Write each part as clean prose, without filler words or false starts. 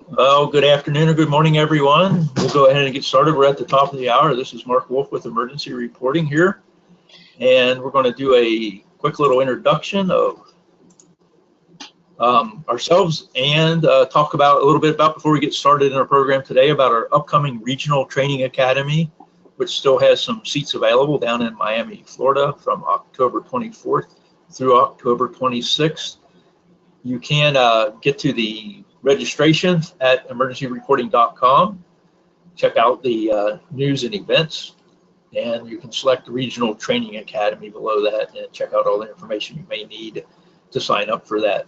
Well, good afternoon or good morning, everyone. We'll go ahead and get started. We're at the top of the hour. This is Mark Wolf with emergency reporting here. And we're going to do a quick little introduction of ourselves and talk about a little bit about, before we get started in our program today, about our upcoming Regional Training Academy, which still has some seats available down in Miami, Florida from October 24th through October 26th. You can get to the registration at emergencyreporting.com. Check out the news and events, and you can select the Regional Training Academy below that and check out all the information you may need to sign up for that.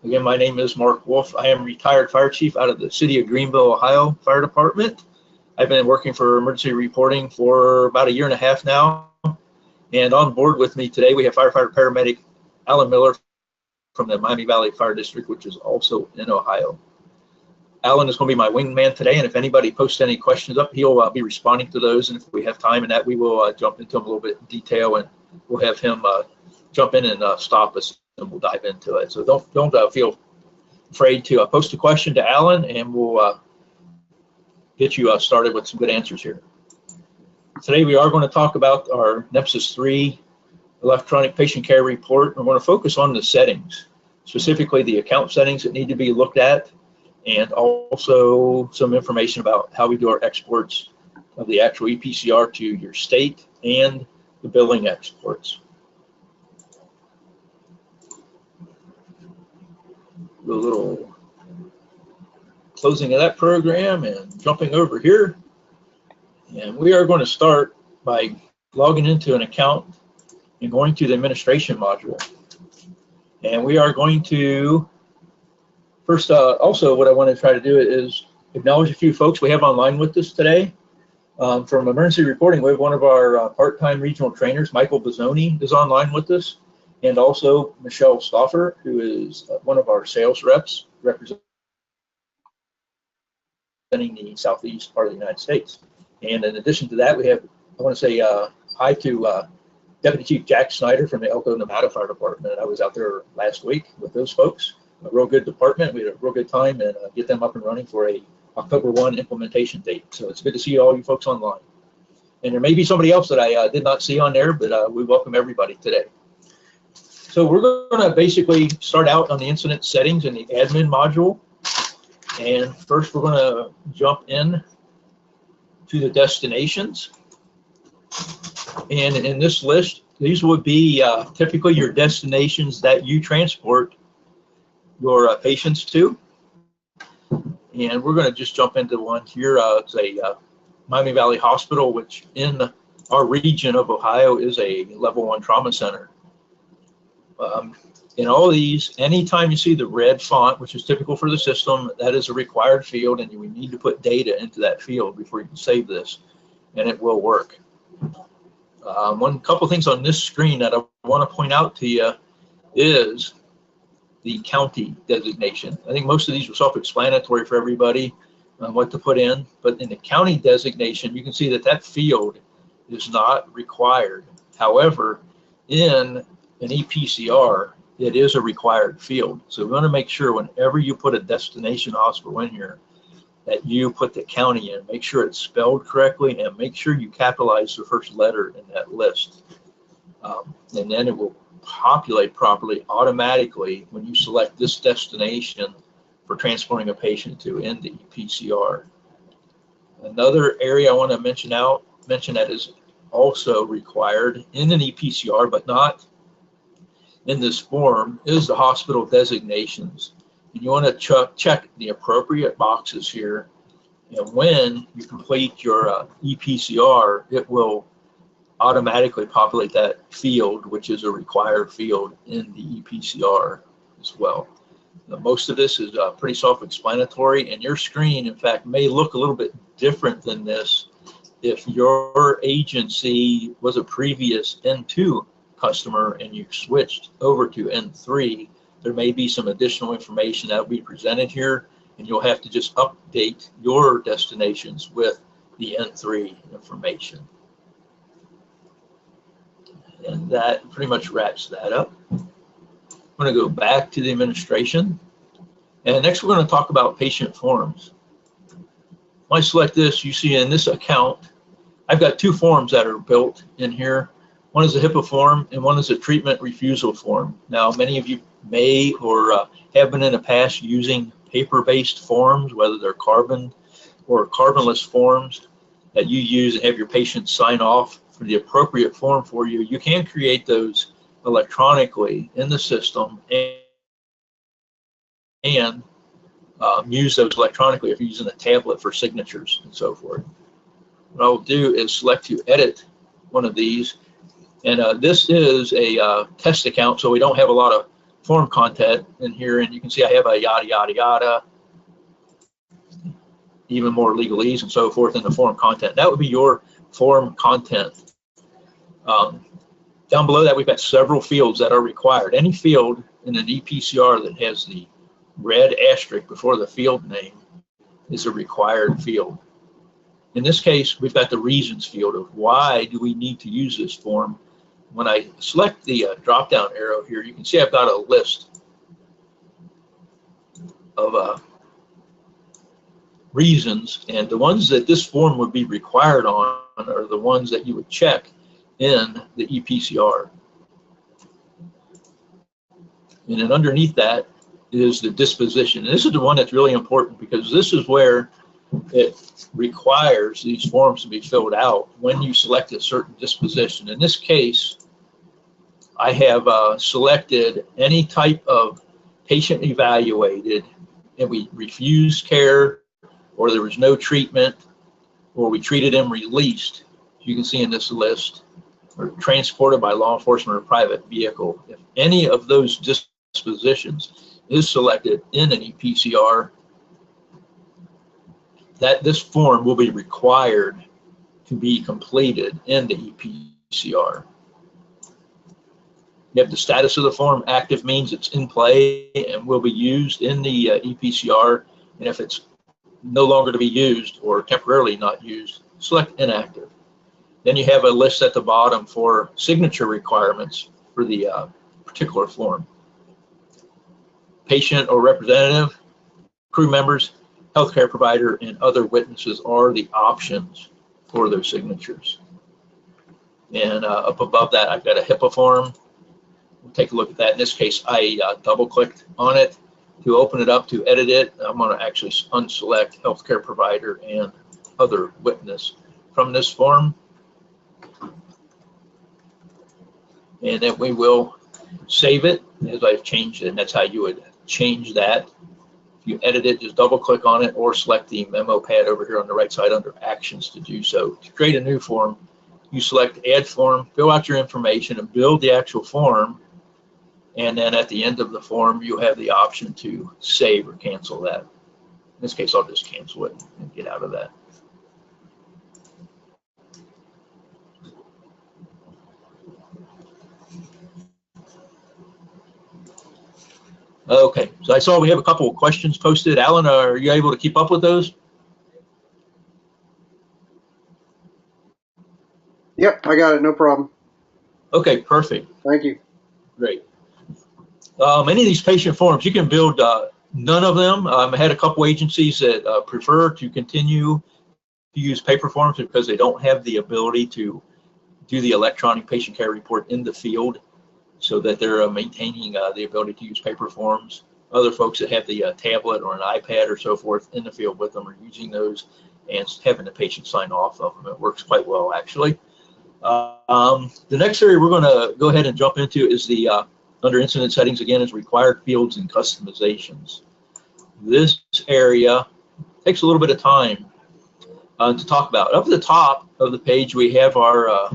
Again, my name is Mark Wolf. I am retired fire chief out of the city of Greenville, Ohio Fire Department. I've been working for emergency reporting for about 1.5 years now. And on board with me today, we have firefighter paramedic Alan Miller from the Miami Valley Fire District, which is also in Ohio. Alan is going to be my wingman today, and if anybody posts any questions up, he'll be responding to those. And if we have time in that, we will jump into them a little bit in detail, and we'll have him jump in and stop us, and we'll dive into it. So don't feel afraid to post a question to Alan, and we'll get you started with some good answers here. Today we are going to talk about our NEMSIS 3 electronic patient care report. We're going to focus on the settings, specifically the account settings that need to be looked at, and also some information about how we do our exports of the actual ePCR to your state and the billing exports. A little closing of that program and jumping over here. And we are going to start by logging into an account and going to the administration module. And we are going to first, also what I want to try to do is acknowledge a few folks we have online with us today. From emergency reporting, we have one of our part-time regional trainers, Michael Bazzoni, is online with us, and also Michelle Stauffer, who is one of our sales reps representing the southeast part of the United States. And in addition to that, we have, I want to say hi to Deputy Chief Jack Snyder from the Elko, Nevada Fire Department. I was out there last week with those folks. A real good department. We had a real good time, and get them up and running for a October 1 implementation date. So it's good to see all you folks online. And there may be somebody else that I did not see on there, but we welcome everybody today. So we're going to basically start out on the incident settings in the admin module. And first we're going to jump in to the destinations. And in this list, these would be typically your destinations that you transport your patients to. And we're going to just jump into one here. It's a Miami Valley Hospital, which in our region of Ohio is a level 1 trauma center. In all of these, anytime you see the red font, which is typical for the system, that is a required field, and we need to put data into that field before you can save this, and it will work. One couple things on this screen that I want to point out to you is the county designation. I think most of these are self-explanatory for everybody what to put in, but in the county designation, you can see that that field is not required. However, in an ePCR, it is a required field. So we want to make sure whenever you put a destination hospital in here, that you put the county in, make sure it's spelled correctly, and make sure you capitalize the first letter in that list. And then it will populate properly automatically when you select this destination for transporting a patient to in the ePCR. Another area I want to mention that is also required in an ePCR, but not in this form, is the hospital designations. And you want to check the appropriate boxes here. And when you complete your ePCR, it will automatically populate that field, which is a required field in the ePCR as well. Now, most of this is pretty self-explanatory, and your screen, in fact, may look a little bit different than this if your agency was a previous N2 customer and you switched over to N3. There may be some additional information that will be presented here, and you'll have to just update your destinations with the N3 information. And that pretty much wraps that up. I'm going to go back to the administration. And next we're going to talk about patient forms. When I select this, you see in this account, I've got two forms that are built in here. One is a HIPAA form and one is a treatment refusal form. Now, many of you may or have been in the past using paper-based forms, whether they're carbon or carbonless forms that you use and have your patients sign off for the appropriate form for you. You can create those electronically in the system and use those electronically if you're using a tablet for signatures and so forth. What I'll do is select to edit one of these. And this is a test account, so we don't have a lot of form content in here. And you can see I have a yada, yada, yada, even more legalese and so forth in the form content. That would be your form content. Down below that, we've got several fields that are required. Any field in an ePCR that has the red asterisk before the field name is a required field. In this case, we've got the reasons field of why do we need to use this form. When I select the drop-down arrow here, you can see I've got a list of reasons, and the ones that this form would be required on are the ones that you would check in the ePCR. And then underneath that is the disposition. And this is the one that's really important because this is where it requires these forms to be filled out when you select a certain disposition. In this case, I have selected any type of patient evaluated and we refused care, or there was no treatment, or we treated and released. You can see in this list, or transported by law enforcement or private vehicle. If any of those dispositions is selected in an ePCR, that this form will be required to be completed in the ePCR. You have the status of the form. Active means it's in play and will be used in the ePCR. And if it's no longer to be used or temporarily not used, select inactive. Then you have a list at the bottom for signature requirements for the particular form. Patient or representative, crew members, healthcare provider, and other witnesses are the options for those signatures. And up above that, I've got a HIPAA form. We'll take a look at that. In this case, I double-clicked on it to open it up, to edit it. I'm going to actually unselect healthcare provider and other witness from this form. And then we will save it as I've changed it, and that's how you would change that. If you edit it, just double-click on it or select the memo pad over here on the right side under Actions to do so. To create a new form, you select Add Form, fill out your information, and build the actual form. And then at the end of the form, you have the option to save or cancel that. In this case, I'll just cancel it and get out of that. Okay, so I saw we have a couple of questions posted. Alan, are you able to keep up with those? Yep, I got it, no problem. Okay, perfect. Thank you. Great. Many of these patient forms, you can build none of them. I had a couple agencies that prefer to continue to use paper forms because they don't have the ability to do the electronic patient care report in the field, so that they're maintaining the ability to use paper forms. Other folks that have the tablet or an iPad or so forth in the field with them are using those and having the patient sign off of them. It works quite well, actually. The next area we're going to go ahead and jump into is the under incident settings, again, is required fields and customizations. This area takes a little bit of time to talk about. Up at the top of the page, we have our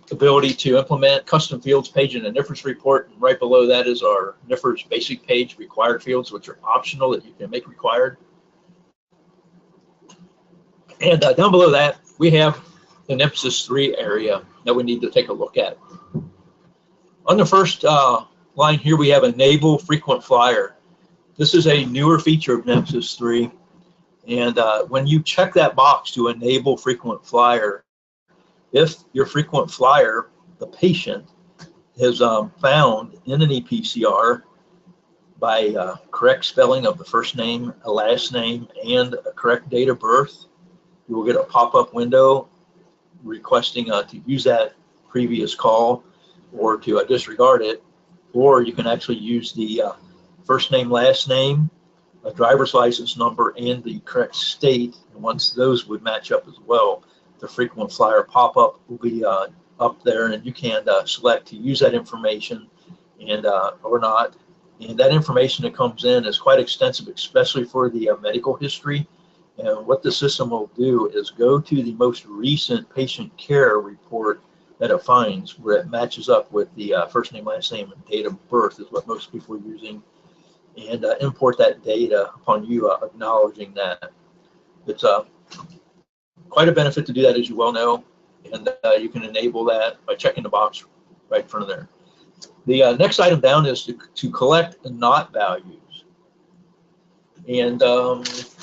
ability to implement custom fields page in a NIFRS report. And right below that is our NIFRS basic page, required fields, which are optional that you can make required. And down below that, we have the NEMSIS 3 area that we need to take a look at. On the first line here, we have enable frequent flyer. This is a newer feature of NEMSIS 3. And when you check that box to enable frequent flyer, if your frequent flyer the patient has found in an ePCR by correct spelling of the first name, a last name, and a correct date of birth, you will get a pop-up window requesting to use that previous call or to disregard it, or you can actually use the first name, last name, a driver's license number, and the correct state. And once those would match up as well, the frequent flyer pop-up will be up there, and you can select to use that information and or not. And that information that comes in is quite extensive, especially for the medical history. And what the system will do is go to the most recent patient care report that it finds, where it matches up with the first name, last name, and date of birth is what most people are using, and import that data upon you acknowledging that. It's quite a benefit to do that, as you well know, and you can enable that by checking the box right in front of there. The next item down is to collect the not values. And the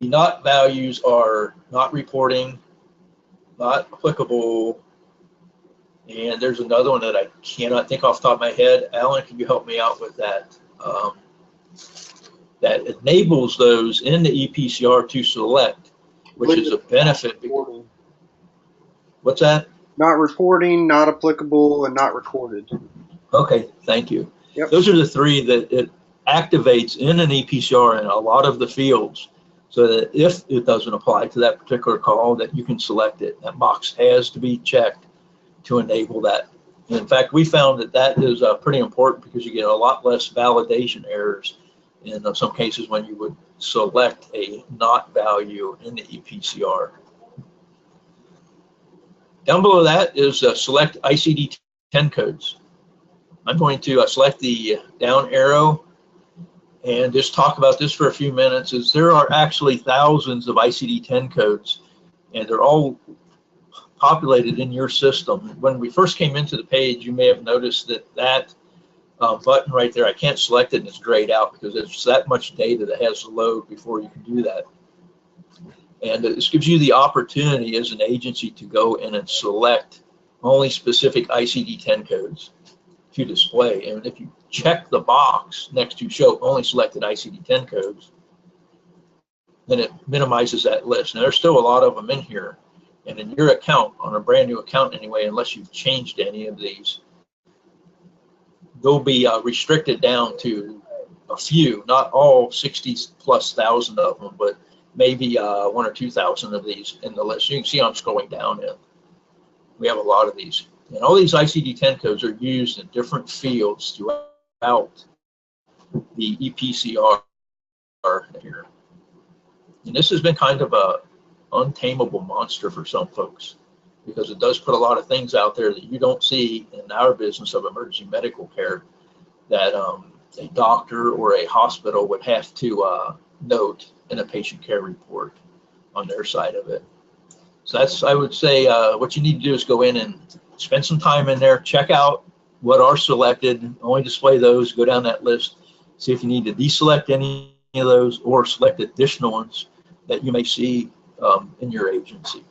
not values are not reporting, not applicable, and there's another one that I cannot think off the top of my head. Alan, can you help me out with that? That enables those in the ePCR to select, which is a benefit. What's that? Not reporting, not applicable, and not recorded. Okay, thank you. Yep. Those are the three that it activates in an ePCR in a lot of the fields, so that if it doesn't apply to that particular call, that you can select it. That box has to be checked to enable that. And in fact, we found that that is pretty important because you get a lot less validation errors in some cases when you would select a not value in the ePCR. Down below that is select ICD-10 codes. I'm going to select the down arrow and just talk about this for a few minutes. Is there are actually thousands of ICD-10 codes, and they're all populated in your system. When we first came into the page, you may have noticed that that button right there, I can't select it and it's grayed out because there's that much data that has to load before you can do that. And this gives you the opportunity as an agency to go in and select only specific ICD-10 codes to display. And if you check the box next to show only selected ICD-10 codes, then it minimizes that list. Now there's still a lot of them in here. And in your account, on a brand new account anyway, unless you've changed any of these, they'll be restricted down to a few, not all 60,000+ of them, but maybe 1,000 or 2,000 of these in the list. You can see I'm scrolling down, and we have a lot of these. And all these ICD-10 codes are used in different fields throughout the ePCR here. And this has been kind of a untamable monster for some folks, because it does put a lot of things out there that you don't see in our business of emergency medical care that a doctor or a hospital would have to note in a patient care report on their side of it. So that's, I would say, what you need to do is go in and spend some time in there, check out what are selected, only display those, go down that list, see if you need to deselect any of those or select additional ones that you may see in your agency.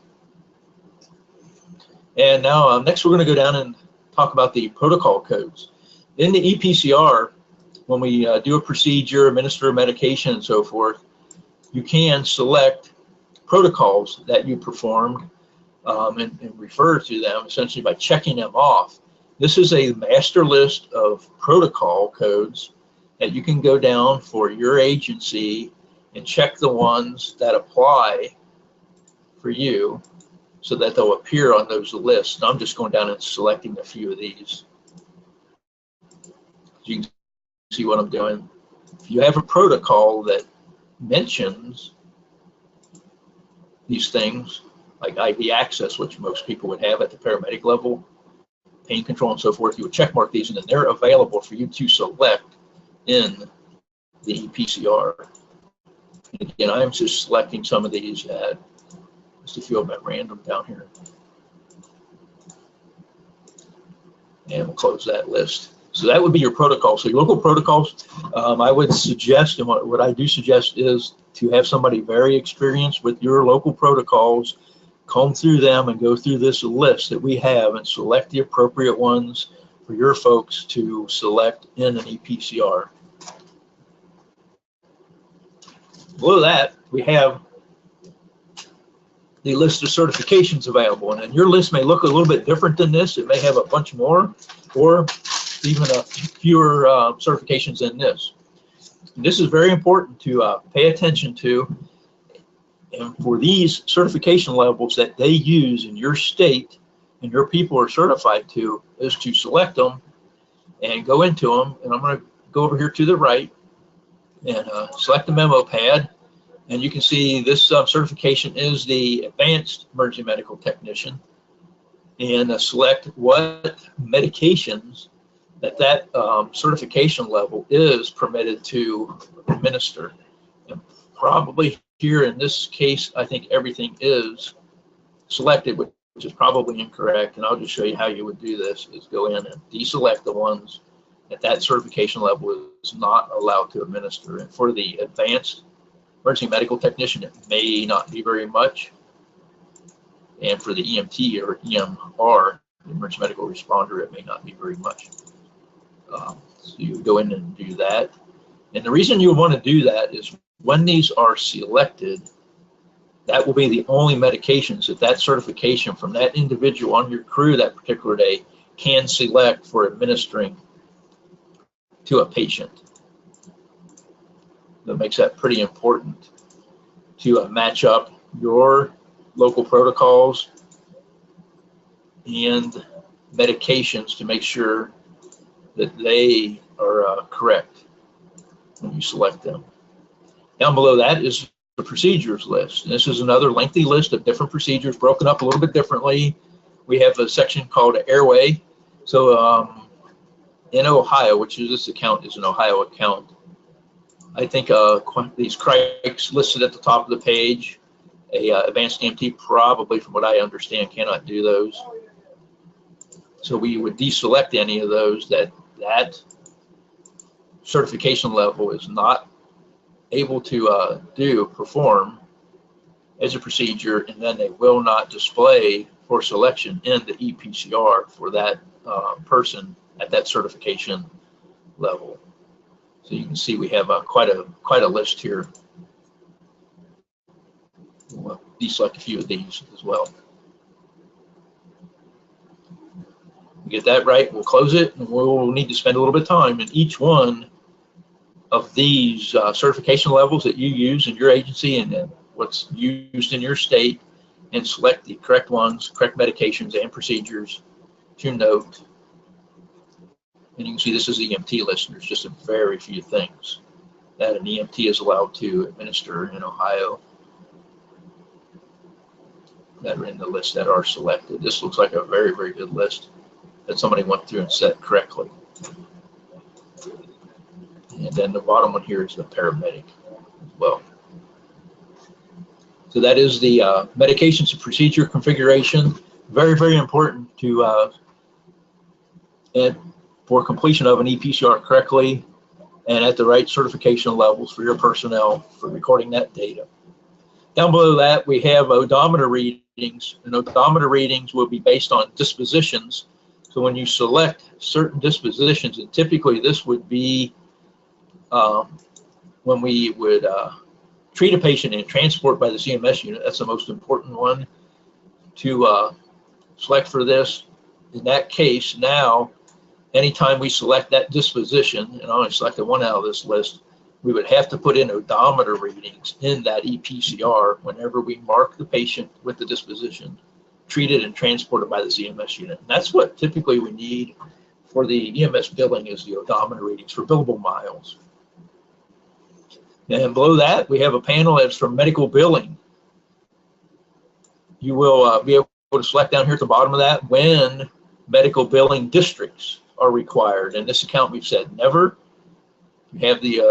And now next we're going to go down and talk about the protocol codes. In the ePCR, when we do a procedure, administer a medication and so forth, you can select protocols that you performed and refer to them essentially by checking them off. This is a master list of protocol codes that you can go down for your agency and check the ones that apply for you so that they'll appear on those lists. And I'm just going down and selecting a few of these. You can see what I'm doing. If you have a protocol that mentions these things, like IV access, which most people would have at the paramedic level, pain control and so forth, you would check mark these and then they're available for you to select in the ePCR. And again, I'm just selecting some of these at just a few of them at random down here. And we'll close that list. So that would be your protocol. So your local protocols, I would suggest, and what I do suggest is to have somebody very experienced with your local protocols comb through them and go through this list that we have and select the appropriate ones for your folks to select in an ePCR. Below that, we have the list of certifications available. And your list may look a little bit different than this. It may have a bunch more or even fewer certifications than this. And this is very important to pay attention to. And for these certification levels that they use in your state and your people are certified to, is to select them and go into them. And I'm going to go over here to the right and select the memo pad. And you can see this certification is the Advanced Emergency Medical Technician. And select what medications that certification level is permitted to administer. And probably here in this case, I think everything is selected, which is probably incorrect. And I'll just show you how you would do this, is go in and deselect the ones that certification level is not allowed to administer. And for the Advanced Emergency Medical Technician, it may not be very much. And for the EMT or EMR, the Emergency Medical Responder, it may not be very much. So you go in and do that. And the reason you want to do that is when these are selected, that will be the only medications that certification from that individual on your crew that particular day can select for administering to a patient. That makes that pretty important to match up your local protocols and medications to make sure that they are correct when you select them. Down below that is the procedures list. And this is another lengthy list of different procedures broken up a little bit differently. We have a section called airway. So in Ohio, which is this account is an Ohio account, I think these crikes listed at the top of the page, advanced EMT probably, from what I understand, cannot do those. So we would deselect any of those that certification level is not able to perform as a procedure, and then they will not display for selection in the ePCR for that person at that certification level. So you can see we have quite a list here. We'll deselect a few of these as well. Get that right, we'll close it, and we'll need to spend a little bit of time in each one of these certification levels that you use in your agency and what's used in your state, and select the correct ones, correct medications and procedures to note. And you can see this is the EMT list, and there's just a very few things that an EMT is allowed to administer in Ohio that are in the list that are selected. This looks like a very, very good list that somebody went through and set correctly. And then the bottom one here is the paramedic as well. So that is the medications and procedure configuration. Very, very important to for completion of an ePCR correctly and at the right certification levels for your personnel for recording that data. Down below that, we have odometer readings, and odometer readings will be based on dispositions. So when you select certain dispositions, and typically this would be when we would treat a patient and transport by the CMS unit. That's the most important one to select for this. In that case, now, anytime we select that disposition, and I only selected one out of this list, we would have to put in odometer readings in that ePCR whenever we mark the patient with the disposition, treated and transported by the CMS unit. And that's what typically we need for the EMS billing, is the odometer readings for billable miles. And below that, we have a panel that's for medical billing. You will be able to select down here at the bottom of that when medical billing districts are required. In this account, we've said never. You have the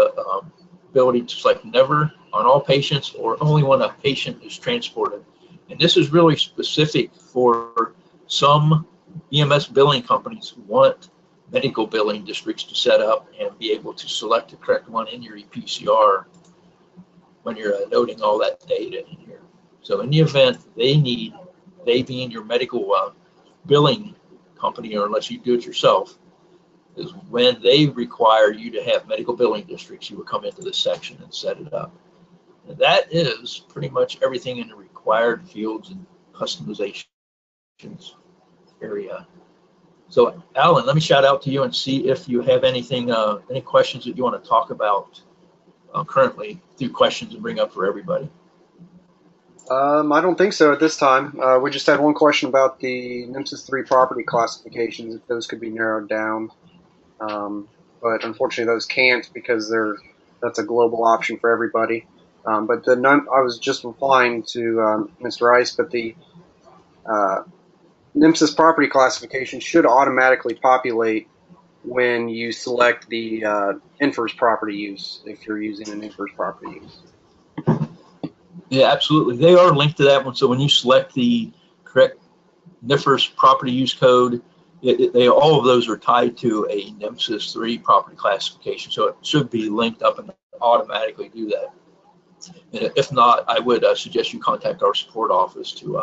ability to select never on all patients, or only when a patient is transported. And this is really specific for some EMS billing companies who want medical billing districts to set up and be able to select the correct one in your ePCR when you're noting all that data in here. So in the event they need they being your medical billing company, or unless you do it yourself, is when they require you to have medical billing districts, you would come into this section and set it up. And that is pretty much everything in the required fields and customizations area. So Alan, let me shout out to you and see if you have anything, any questions that you want to talk about currently through questions and bring up for everybody. I don't think so at this time. We just had one question about the NEMSIS 3 property classifications, if those could be narrowed down. But unfortunately those can't, because that's a global option for everybody. But I was just replying to Mr. Rice, but the NEMSIS property classification should automatically populate when you select the inverse property use, if you're using an inverse property use. Yeah, absolutely. They are linked to that one. So when you select the correct NEMSIS property use code, all of those are tied to a NEMSIS 3 property classification. So it should be linked up and automatically do that. And if not, I would suggest you contact our support office to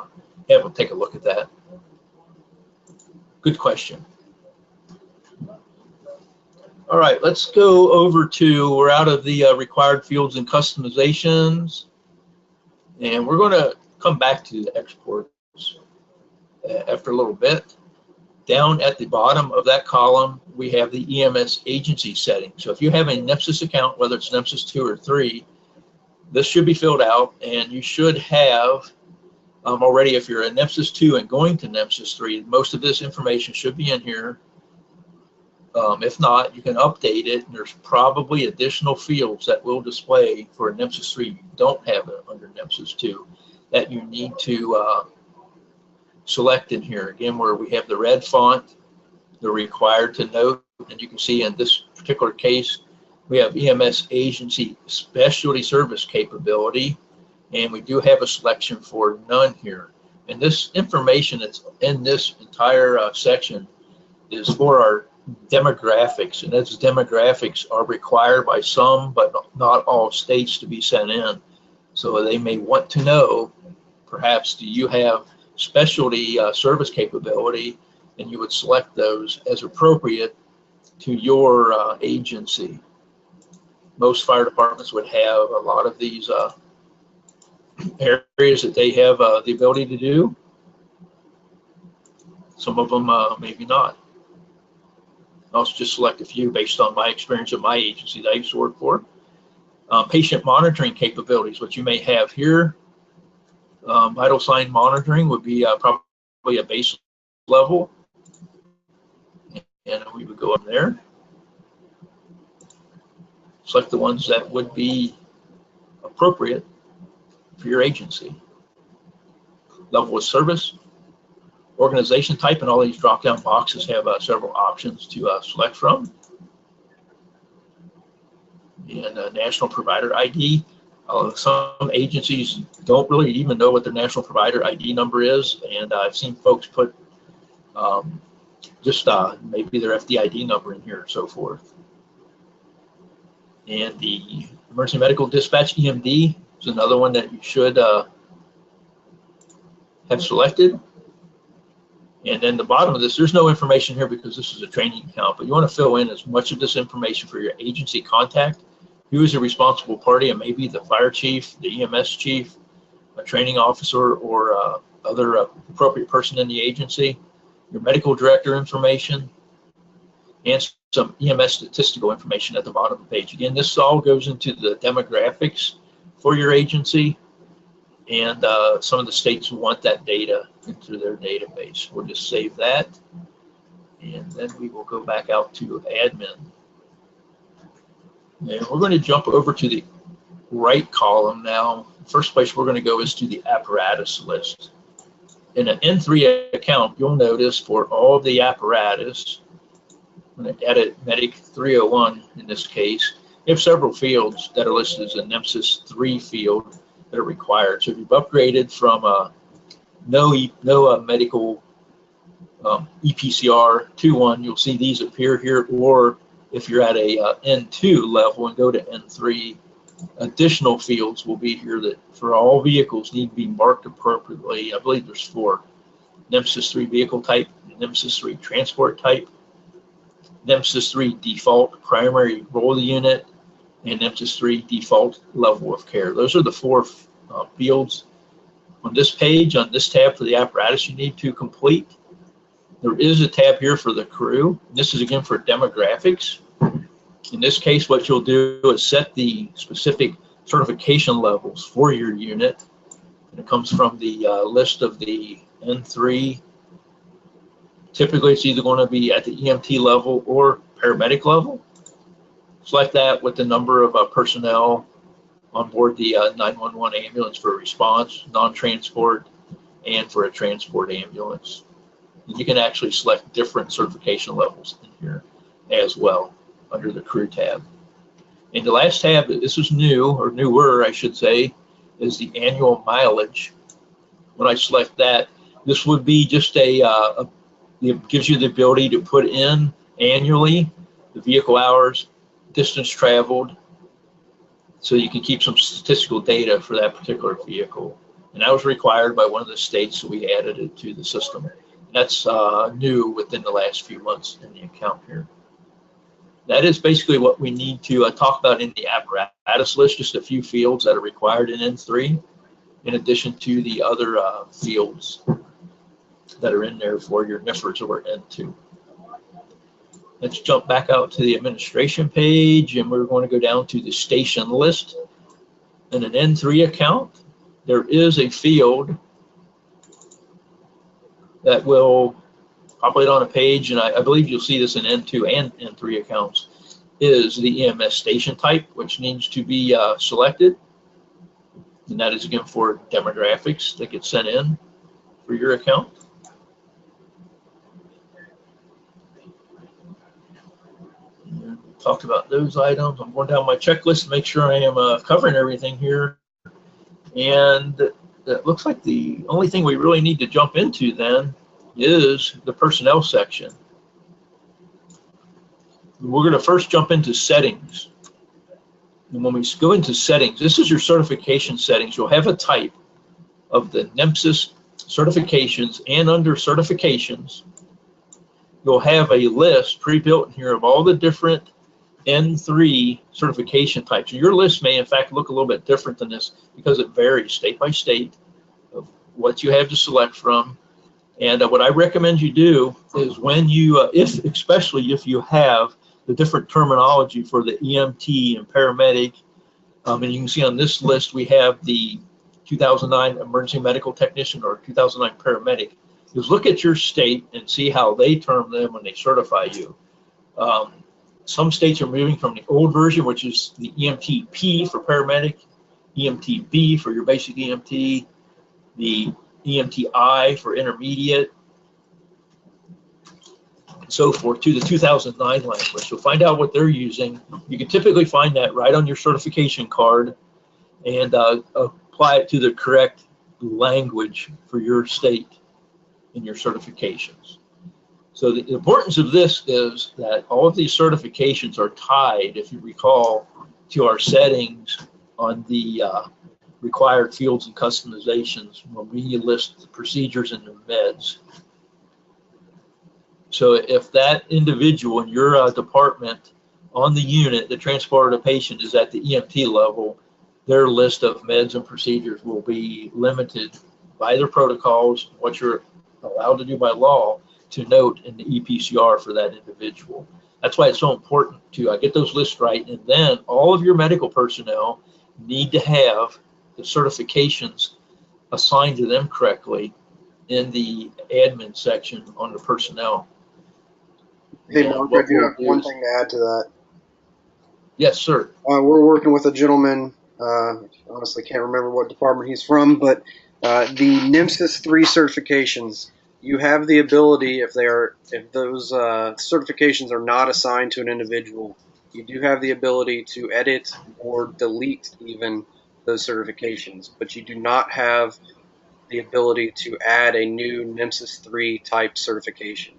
have them take a look at that. Good question. All right, let's go over to, we're out of the required fields and customizations, and we're going to come back to the exports after a little bit. Down at the bottom of that column, we have the EMS agency setting. So if you have a NEMSIS account, whether it's NEMSIS 2 or 3, this should be filled out, and you should have already, if you're a NEMSIS 2 and going to NEMSIS 3, most of this information should be in here. If not, you can update it, and there's probably additional fields that will display for a NEMSIS 3 you don't have it under NEMSIS 2 that you need to select in here. Again, where we have the red font, they're required to note, and you can see in this particular case, we have EMS agency specialty service capability, and we do have a selection for none here. And this information that's in this entire section is for our demographics, and those demographics are required by some, but not all states, to be sent in. So they may want to know, perhaps, do you have specialty service capability, and you would select those as appropriate to your agency. Most fire departments would have a lot of these areas that they have the ability to do. Some of them maybe not. I'll just select a few based on my experience of my agency that I used to work for. Patient monitoring capabilities, what you may have here. Vital sign monitoring would be probably a base level, and we would go up there. Select the ones that would be appropriate for your agency. Level of service, organization type, and all these drop-down boxes have several options to select from. And national provider ID. Some agencies don't really even know what their national provider ID number is, and I've seen folks put just maybe their FDID number in here and so forth. And the emergency medical dispatch EMD is another one that you should have selected. And then the bottom of this, there's no information here because this is a training account, but you want to fill in as much of this information for your agency contact. Who is a responsible party, and maybe the fire chief, the EMS chief, a training officer, or other appropriate person in the agency, your medical director information, and some EMS statistical information at the bottom of the page. Again, this all goes into the demographics for your agency, and some of the states want that data into their database. We'll just save that, and then we will go back out to admin. And we're going to jump over to the right column now. First place we're going to go is to the apparatus list. In an N3 account, you'll notice for all of the apparatus, I'm going to edit Medic 301 in this case, you have several fields that are listed as a NEMSIS 3 field that are required. So if you've upgraded from no medical ePCR to one, you'll see these appear here, or if you're at a N2 level and go to N3, additional fields will be here that for all vehicles need to be marked appropriately. I believe there's 4. NEMSIS 3 vehicle type, NEMSIS 3 transport type, NEMSIS 3 default primary role unit, and NEMSIS 3 default level of care. Those are the four fields on this page, on this tab for the apparatus you need to complete. There is a tab here for the crew. This is again for demographics. In this case, what you'll do is set the specific certification levels for your unit. And it comes from the list of the N3. Typically, it's either going to be at the EMT level or paramedic level. Select that with the number of personnel on board the 911 ambulance for a response, non-transport, and for a transport ambulance. And you can actually select different certification levels in here as well under the crew tab. And the last tab, this is new, or newer, I should say, is the annual mileage. When I select that, this would be just it gives you the ability to put in annually the vehicle hours, distance traveled, so you can keep some statistical data for that particular vehicle. And that was required by one of the states, so we added it to the system. And that's new within the last few months in the account here. That is basically what we need to talk about in the apparatus list, just a few fields that are required in N3, in addition to the other fields that are in there for your NIFRs or N2. Let's jump back out to the administration page, and we're going to go down to the station list. In an N3 account, there is a field that will populate on a page, and I believe you'll see this in N2 and N3 accounts, is the EMS station type, which needs to be selected. And that is, again, for demographics that get sent in for your account. Talked about those items. I'm going down my checklist to make sure I am covering everything here. And it looks like the only thing we really need to jump into then is the personnel section. We're going to first jump into settings. And when we go into settings, this is your certification settings. You'll have a type of the NEMSIS certifications, and under certifications, you'll have a list pre-built in here of all the different N3 certification types. Your list may in fact look a little bit different than this because it varies state by state of what you have to select from. And what I recommend you do is when you, especially if you have the different terminology for the EMT and paramedic, and you can see on this list we have the 2009 emergency medical technician or 2009 paramedic, is look at your state and see how they term them when they certify you. Some states are moving from the old version, which is the EMT-P for paramedic, EMT-B for your basic EMT, the EMT-I for intermediate, and so forth, to the 2009 language. So find out what they're using. You can typically find that right on your certification card and apply it to the correct language for your state in your certifications. So the importance of this is that all of these certifications are tied, if you recall, to our settings on the required fields and customizations when we list the procedures and the meds. So if that individual in your department on the unit that transported a patient is at the EMT level, their list of meds and procedures will be limited by their protocols, what you're allowed to do by law, to note in the ePCR for that individual. That's why it's so important to get those lists right, and then all of your medical personnel need to have the certifications assigned to them correctly in the admin section on the personnel. Hey, Mark, I do have one thing to add to that. Yes, sir. We're working with a gentleman, honestly can't remember what department he's from, but the NEMSIS 3 certifications, you have the ability, if those certifications are not assigned to an individual, you do have the ability to edit or delete even those certifications, but you do not have the ability to add a new NEMSIS 3 type certification.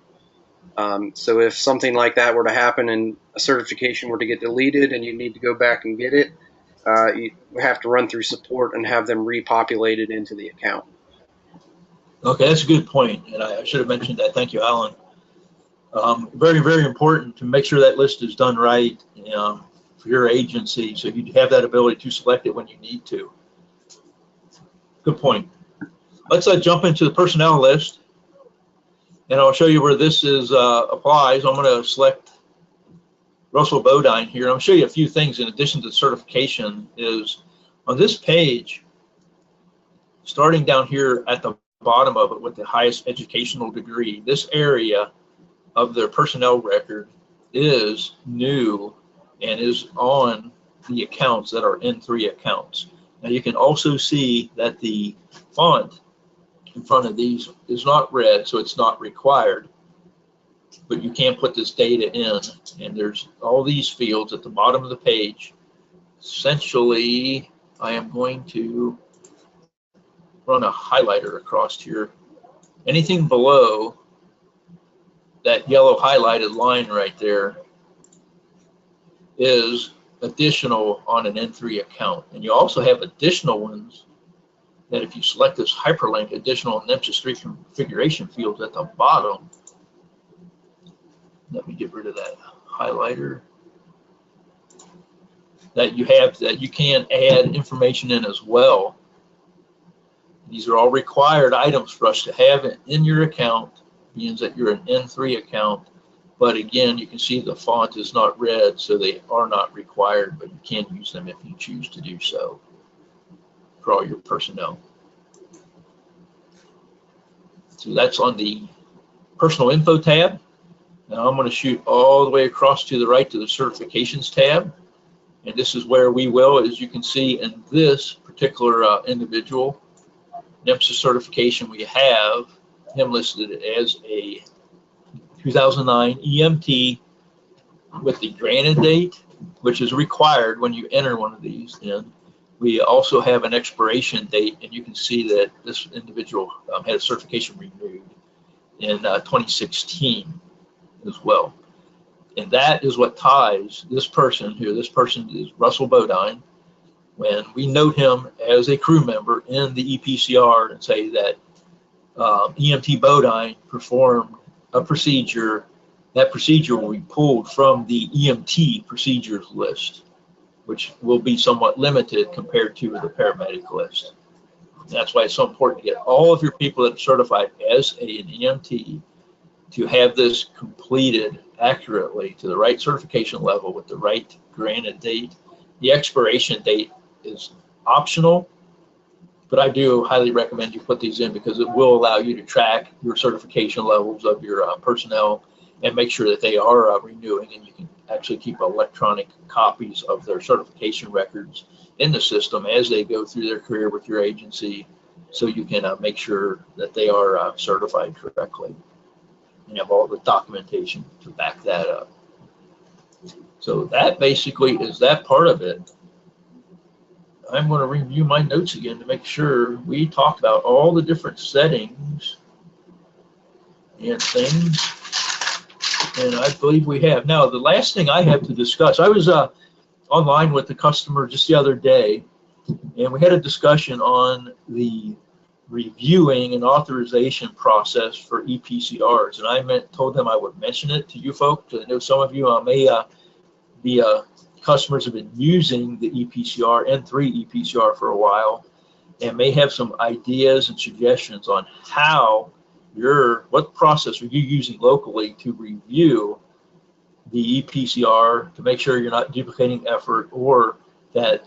So if something like that were to happen and a certification were to get deleted and you need to go back and get it, you have to run through support and have them repopulated into the account. Okay, that's a good point, and I should have mentioned that. Thank you, Alan. Very, very important to make sure that list is done right for your agency, so you have that ability to select it when you need to. Good point. Let's jump into the personnel list, and I'll show you where this is applies. I'm going to select Russell Bodine here. I'm going to show you a few things in addition to certification. Is on this page, starting down here at the bottom of it with the highest educational degree, this area of their personnel record is new and is on the accounts that are N3 accounts. Now you can also see that the font in front of these is not red, so it's not required, but you can put this data in, and there's all these fields at the bottom of the page. Essentially, I am going to run a highlighter across here. Anything below that yellow highlighted line right there is additional on an N3 account. And you also have additional ones that if you select this hyperlink, additional NEMSIS 3 configuration fields at the bottom. Let me get rid of that highlighter. That you have, that you can add information in as well. These are all required items for us to have in your account, means that you're an N3 account. But again, you can see the font is not red, so they are not required, but you can use them if you choose to do so for all your personnel. So that's on the personal info tab. Now I'm going to shoot all the way across to the right to the certifications tab. And this is where we will, as you can see in this particular individual, NEMSIS certification, we have him listed as a 2009 EMT with the granted date, which is required when you enter one of these in. We also have an expiration date, and you can see that this individual had a certification renewed in 2016 as well. And that is what ties this person here. This person is Russell Bodine. When we note him as a crew member in the ePCR and say that EMT Bodine performed a procedure, that procedure will be pulled from the EMT procedures list, which will be somewhat limited compared to the paramedic list. That's why it's so important to get all of your people that are certified as an EMT to have this completed accurately to the right certification level with the right granted date. The expiration date is optional, but I do highly recommend you put these in because it will allow you to track your certification levels of your personnel and make sure that they are renewing, and you can actually keep electronic copies of their certification records in the system as they go through their career with your agency, so you can make sure that they are certified correctly and have all the documentation to back that up. So that basically is that part of it. I'm going to review my notes again to make sure we talked about all the different settings and things, and I believe we have. Now, the last thing I have to discuss, I was online with the customer just the other day, and we had a discussion on the reviewing and authorization process for ePCRs, and I told them I would mention it to you folks. I know some of you may be customers have been using the ePCR, N3 ePCR for a while, and may have some ideas and suggestions on how what process are you using locally to review the ePCR to make sure you're not duplicating effort, or that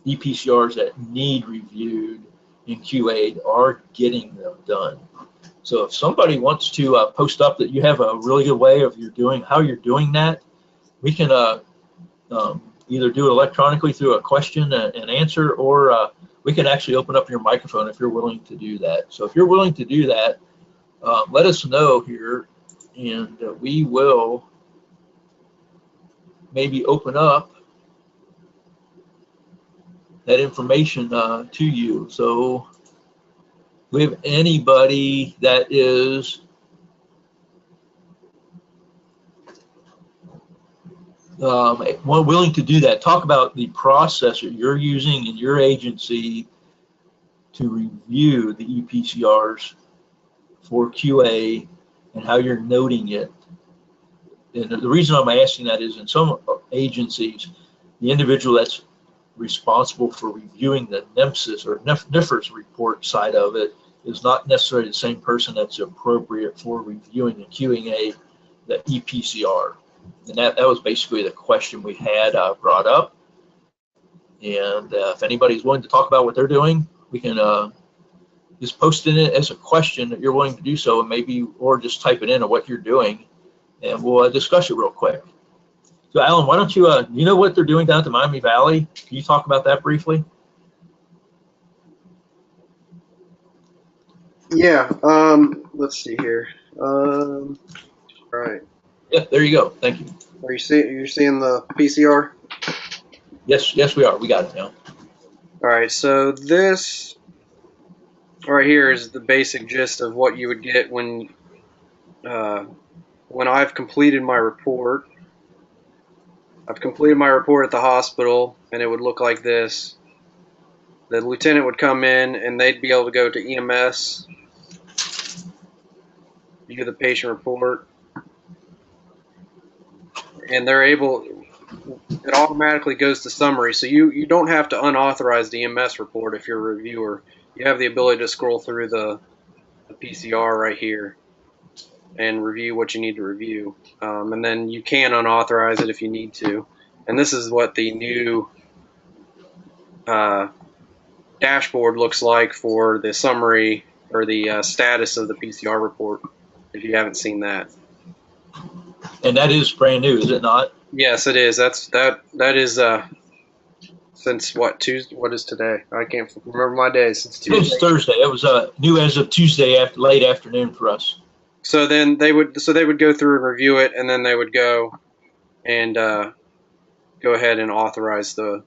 ePCRs that need reviewed in QA are getting them done. So if somebody wants to post up that you have a really good way of how you're doing that, we can either do it electronically through a question and answer, or we can actually open up your microphone if you're willing to do that. So if you're willing to do that, let us know here, and we will maybe open up that information to you. So we have anybody that is willing to do that, talk about the process that you're using in your agency to review the ePCRs for QA and how you're noting it. And the reason I'm asking that is in some agencies, the individual that's responsible for reviewing the NEMSIS or NIFRS report side of it is not necessarily the same person that's appropriate for reviewing and QA the ePCR. And that was basically the question we had brought up. And if anybody's willing to talk about what they're doing, we can just post it in as a question that you're willing to do so, and maybe, or just type it in of what you're doing, and we'll discuss it real quick. So Alan, why don't you, you know what they're doing down at the Miami Valley? Can you talk about that briefly? Yeah, let's see here. All right. Yeah, there you go. Thank you. You're seeing the PCR? Yes, we are. We got it now. All right, so this right here is the basic gist of what you would get when I've completed my report. I've completed my report at the hospital, and it would look like this. The lieutenant would come in, and they'd be able to go to EMS, view the patient report, and they're able, it automatically goes to summary. So you don't have to unauthorize the EMS report if you're a reviewer. You have the ability to scroll through the PCR right here and review what you need to review. And then you can unauthorize it if you need to. And this is what the new dashboard looks like for the summary or the status of the PCR report, if you haven't seen that. And that is brand new, is it not? Yes, it is. That is since what, Tuesday? What is today? I can't remember my days. Since Tuesday. It's Thursday. It was new as of Tuesday late afternoon for us. So then they would go through and review it, and then they would go and go ahead and authorize or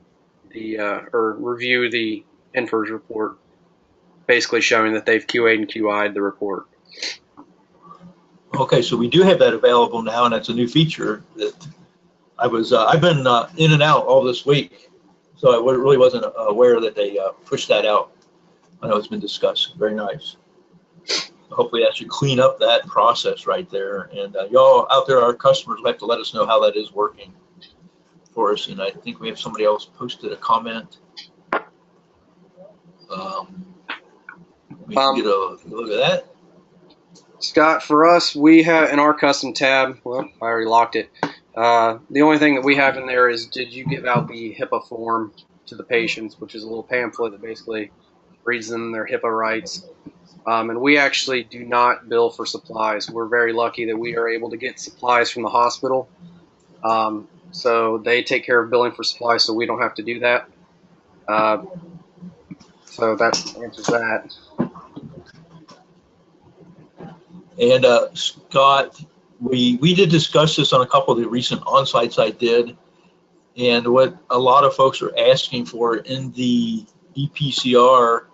review the NFIRS report, basically showing that they've QA'd and QI'd the report. Okay, so we do have that available now, and that's a new feature that I've been in and out all this week, so I really wasn't aware that they pushed that out. I know it's been discussed. Very nice. Hopefully that should clean up that process right there. And y'all out there, our customers, will have to let us know how that is working for us. And I think we have somebody else posted a comment. We can get a look at that. Scott, for us, we have in our custom tab, well, I already locked it. The only thing that we have in there is, did you give out the HIPAA form to the patients, which is a little pamphlet that basically reads them their HIPAA rights. And we actually do not bill for supplies. We're very lucky that we are able to get supplies from the hospital. So they take care of billing for supplies, so we don't have to do that. So that answers that. And Scott, we did discuss this on a couple of the recent on-sites I did, and what a lot of folks are asking for in the ePCR,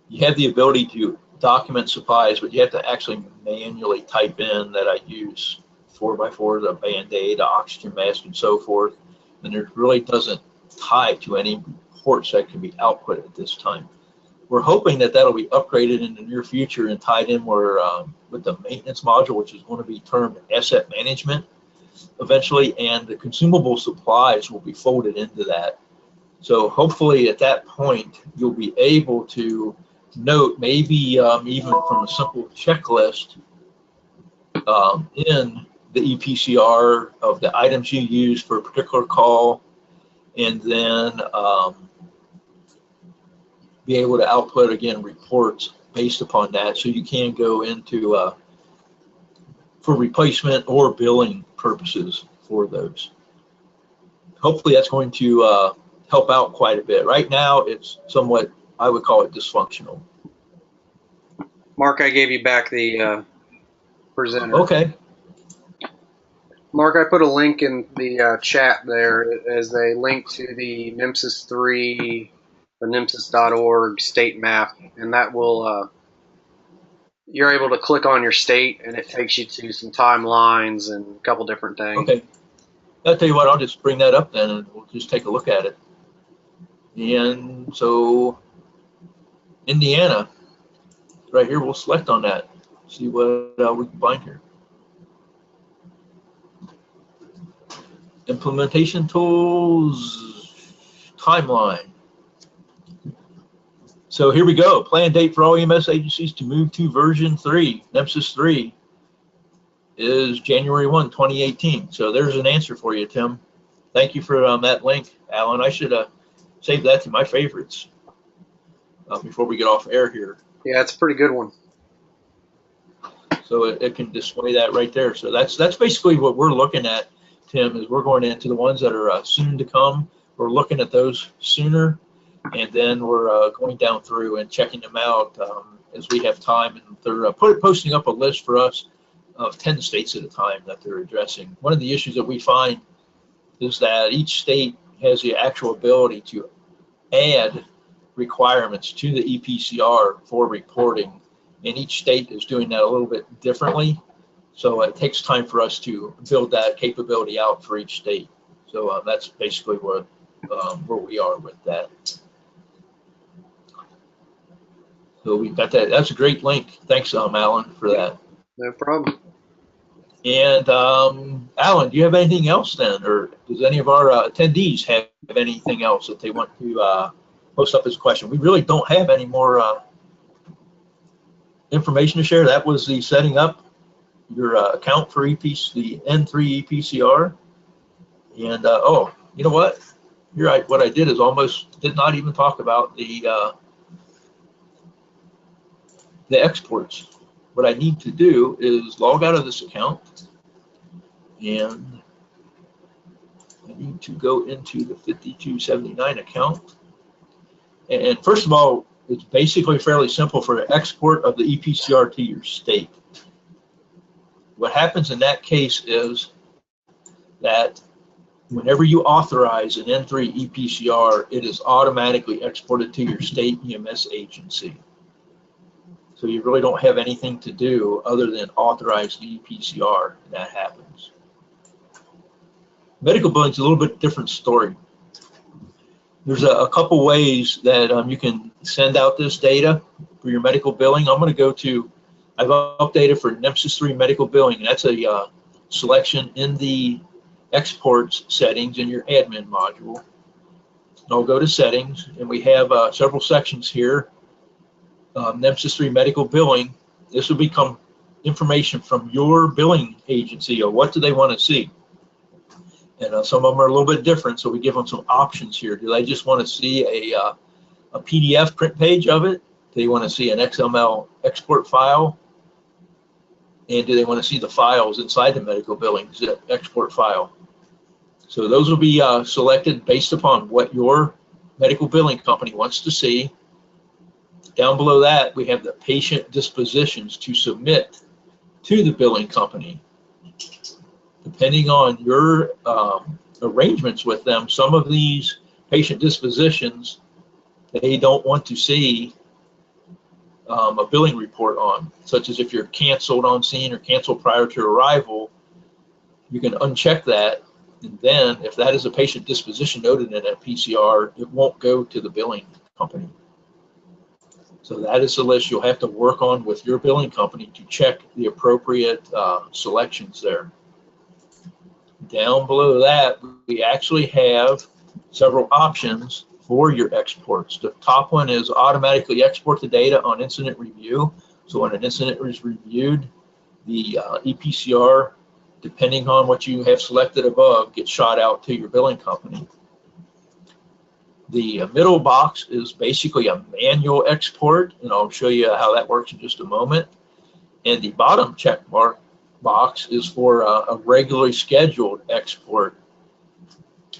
you have the ability to document supplies, but you have to actually manually type in that I use 4x4, the Band-Aid, the oxygen mask, and so forth, and it really doesn't tie to any reports that can be output at this time. We're hoping that that'll be upgraded in the near future and tied in where, with the maintenance module, which is going to be termed asset management eventually, and the consumable supplies will be folded into that. So hopefully at that point, you'll be able to note maybe even from a simple checklist in the ePCR of the items you use for a particular call, and then be able to output, again, reports based upon that, so you can go into for replacement or billing purposes for those. Hopefully that's going to help out quite a bit. Right now it's somewhat, I would call it dysfunctional. Mark, I gave you back the presenter. Okay. Mark, I put a link in the chat there as a link to the NEMSIS 3, the NEMSIS.org state map, and that will, you're able to click on your state, and it takes you to some timelines and a couple different things. Okay. I'll tell you what, I'll just bring that up then, and we'll just take a look at it. And so Indiana, right here, we'll select on that. See what we can find here. Implementation tools, timeline. So here we go. Plan date for all EMS agencies to move to version 3, NEMSIS 3, is January 1, 2018. So there's an answer for you, Tim. Thank you for that link, Alan. I should save that to my favorites before we get off air here. Yeah, it's a pretty good one. So it can display that right there. So that's basically what we're looking at, Tim, is we're going into the ones that are soon to come. We're looking at those sooner, and then we're going down through and checking them out as we have time. And they're posting up a list for us of 10 states at a time that they're addressing. One of the issues that we find is that each state has the actual ability to add requirements to the ePCR for reporting, and each state is doing that a little bit differently. So it takes time for us to build that capability out for each state. So that's basically where we are with that. So we've got that. That's a great link. Thanks, Alan, for that. No problem. And Alan, do you have anything else then, or does any of our attendees have anything else that they want to post up as a question? We really don't have any more information to share. That was the setting up your account for the N3 ePCR. And oh, you know what? You're right. What I did is almost did not even talk about the exports. What I need to do is log out of this account, and I need to go into the 5279 account. And first of all, it's basically fairly simple for the export of the ePCR to your state. What happens in that case is that whenever you authorize an N3 ePCR, it is automatically exported to your state EMS agency. So you really don't have anything to do other than authorize the ePCR, and that happens. Medical billing is a little bit different story. There's a couple ways that you can send out this data for your medical billing. I'm going to go to, I've updated for NEMSIS 3 medical billing, and that's a selection in the exports settings in your admin module. And I'll go to settings, and we have several sections here. NEMSIS 3 medical billing. This will become information from your billing agency of what do they want to see. And some of them are a little bit different, so we give them some options here. Do they just want to see a PDF print page of it? Do they want to see an XML export file? And do they want to see the files inside the medical billing zip export file? So those will be selected based upon what your medical billing company wants to see. Down below that, we have the patient dispositions to submit to the billing company. Depending on your arrangements with them, some of these patient dispositions, they don't want to see a billing report on, such as if you're canceled on scene or canceled prior to arrival, you can uncheck that. And then if that is a patient disposition noted in that PCR, it won't go to the billing company. So that is the list you'll have to work on with your billing company to check the appropriate selections there. Down below that, we actually have several options for your exports. The top one is automatically export the data on incident review. So when an incident is reviewed, the ePCR, depending on what you have selected above, gets shot out to your billing company. The middle box is basically a manual export, and I'll show you how that works in just a moment. And the bottom check mark box is for a regularly scheduled export.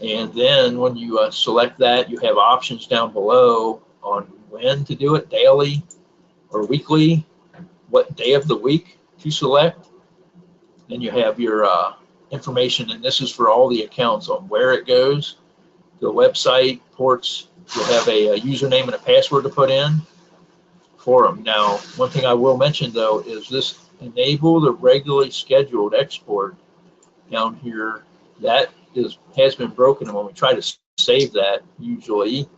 And then when you select that, you have options down below on when to do it, daily or weekly, what day of the week to select. Then you have your information, and this is for all the accounts on where it goes. The website ports, you'll have a username and a password to put in for them. Now, one thing I will mention though is this enable the regularly scheduled export down here. That has been broken, and when we try to save that, usually,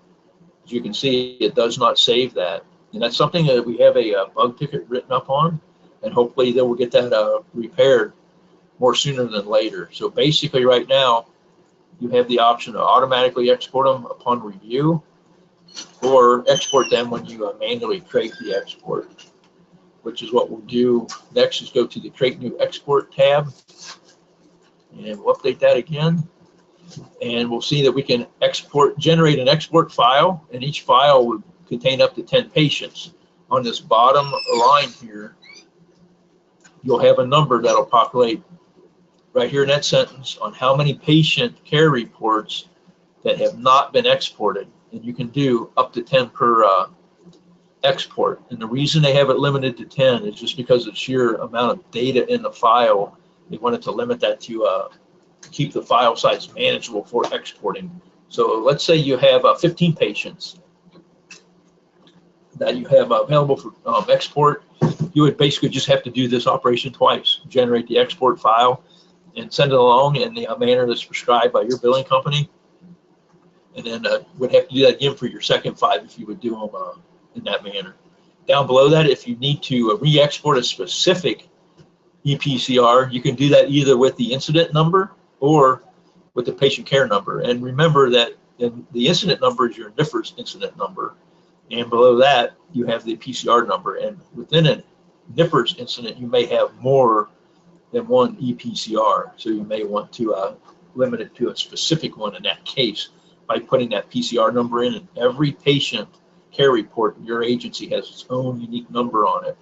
as you can see, it does not save that. And that's something that we have a bug ticket written up on, and hopefully they will get that repaired more sooner than later. So basically right now, you have the option to automatically export them upon review, or export them when you manually create the export, which is what we'll do next. Is go to the Create New Export tab, and we'll update that again. And we'll see that we can generate an export file, and each file would contain up to 10 patients. On this bottom line here, you'll have a number that'll populate right here in that sentence on how many patient care reports that have not been exported. And you can do up to 10 per export. And the reason they have it limited to 10 is just because of the sheer amount of data in the file. They wanted to limit that to keep the file size manageable for exporting. So let's say you have 15 patients that you have available for export. You would basically just have to do this operation twice: generate the export file and send it along in the manner that's prescribed by your billing company, and then would have to do that again for your second 5 if you would do them in that manner. Down below that, if you need to re-export a specific ePCR, you can do that either with the incident number or with the patient care number. And remember that the incident number is your NEMSIS incident number, and below that you have the PCR number. And within a NEMSIS incident, you may have more than one ePCR, so you may want to limit it to a specific one in that case by putting that PCR number in. And every patient care report in your agency has its own unique number on it.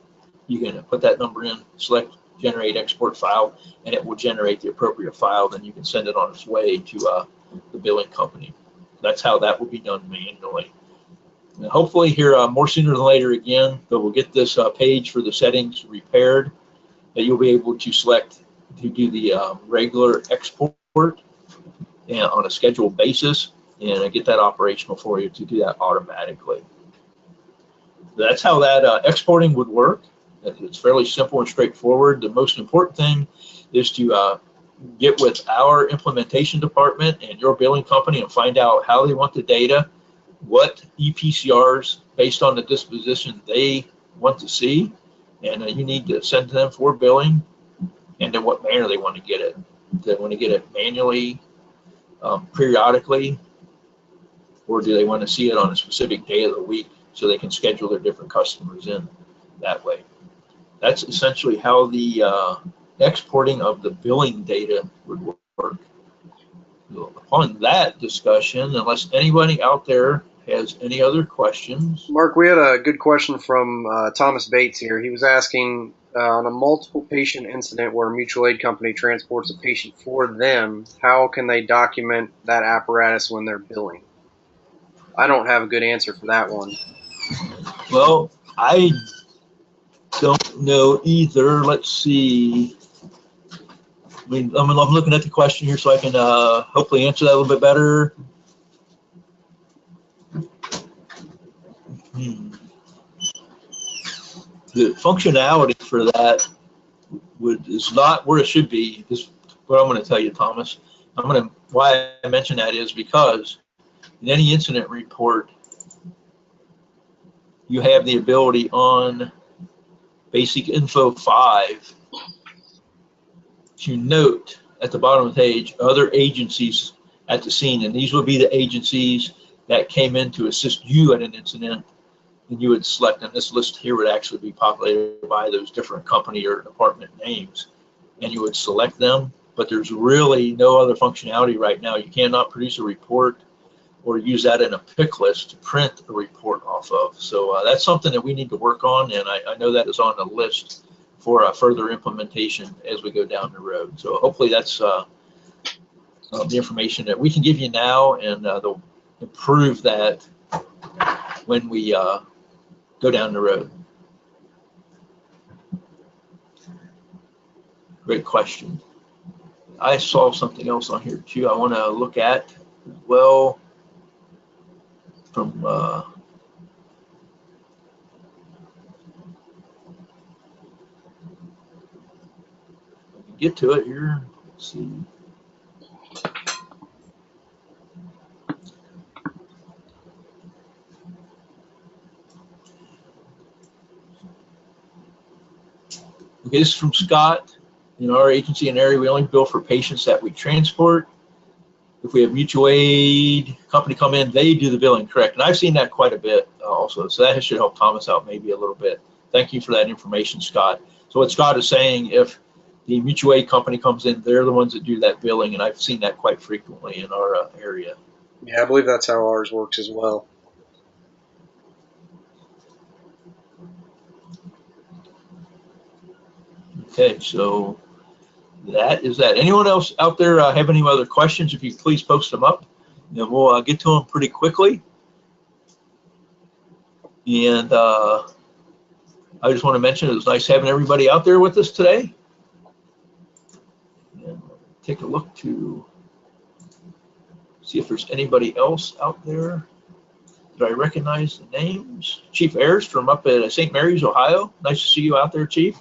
You can put that number in, select generate export file, and it will generate the appropriate file. Then you can send it on its way to the billing company. That's how that will be done manually. And hopefully here more sooner than later again, that we'll get this page for the settings repaired, that you'll be able to select to do the regular export and on a scheduled basis, and get that operational for you to do that automatically. That's how that exporting would work. It's fairly simple and straightforward. The most important thing is to get with our implementation department and your billing company and find out how they want the data, what ePCRs based on the disposition they want to see, and you need to send to them for billing, and in what manner they want to get it. Do they want to get it manually, periodically, or do they want to see it on a specific day of the week so they can schedule their different customers in that way? That's essentially how the exporting of the billing data would work. So upon that discussion, unless anybody out there has any other questions. Mark, we had a good question from Thomas Bates here. He was asking, on a multiple patient incident where a mutual aid company transports a patient for them, how can they document that apparatus when they're billing? I don't have a good answer for that one. Well, I don't know either. Let's see. I mean, I'm looking at the question here so I can hopefully answer that a little bit better. The functionality for that is not where it should be. This is what I'm going to tell you, Thomas. Why I mention that is because in any incident report, you have the ability on Basic Info 5 to note at the bottom of the page other agencies at the scene, and these would be the agencies that came in to assist you at an incident, and you would select, and this list here would actually be populated by those different company or department names, and you would select them. But there's really no other functionality right now. You cannot produce a report or use that in a pick list to print a report off of. So that's something that we need to work on, and I know that is on the list for further implementation as we go down the road. So hopefully that's the information that we can give you now, and they'll improve that when we go down the road. Great question. I saw something else on here too I want to look at as well from get to it here. Let's see. Okay, this is from Scott. In our agency and area, we only bill for patients that we transport. If we have mutual aid company come in, they do the billing, correct? And I've seen that quite a bit also, so that should help Thomas out maybe a little bit. Thank you for that information, Scott. So what Scott is saying, if the mutual aid company comes in, they're the ones that do that billing, and I've seen that quite frequently in our area. Yeah, I believe that's how ours works as well. Okay, so that is that. Anyone else out there have any other questions? If you please post them up, and we'll get to them pretty quickly. And I just want to mention it was nice having everybody out there with us today. And take a look to see if there's anybody else out there. Did I recognize the names? Chief Ayers from up at St. Mary's, Ohio. Nice to see you out there, Chief.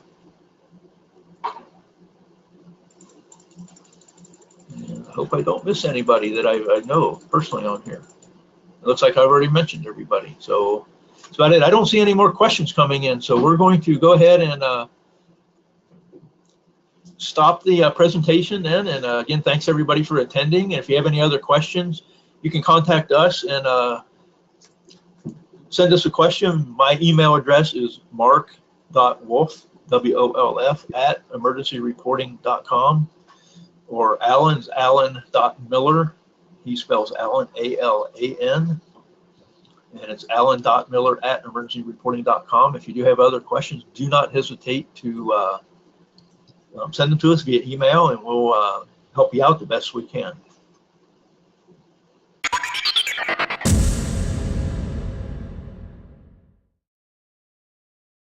And I hope I don't miss anybody that I know personally on here. It looks like I've already mentioned everybody. So that's about it. I don't see any more questions coming in, so we're going to go ahead and stop the presentation then. And again, thanks everybody for attending. And if you have any other questions, you can contact us and send us a question. My email address is mark.wolf, W-O-L-F, @emergencyreporting.com, or Alan's alan.miller. He spells Alan, A-L-A-N. And it's alan.miller@emergencyreporting.com. If you do have other questions, do not hesitate to send them to us via email, and we'll help you out the best we can.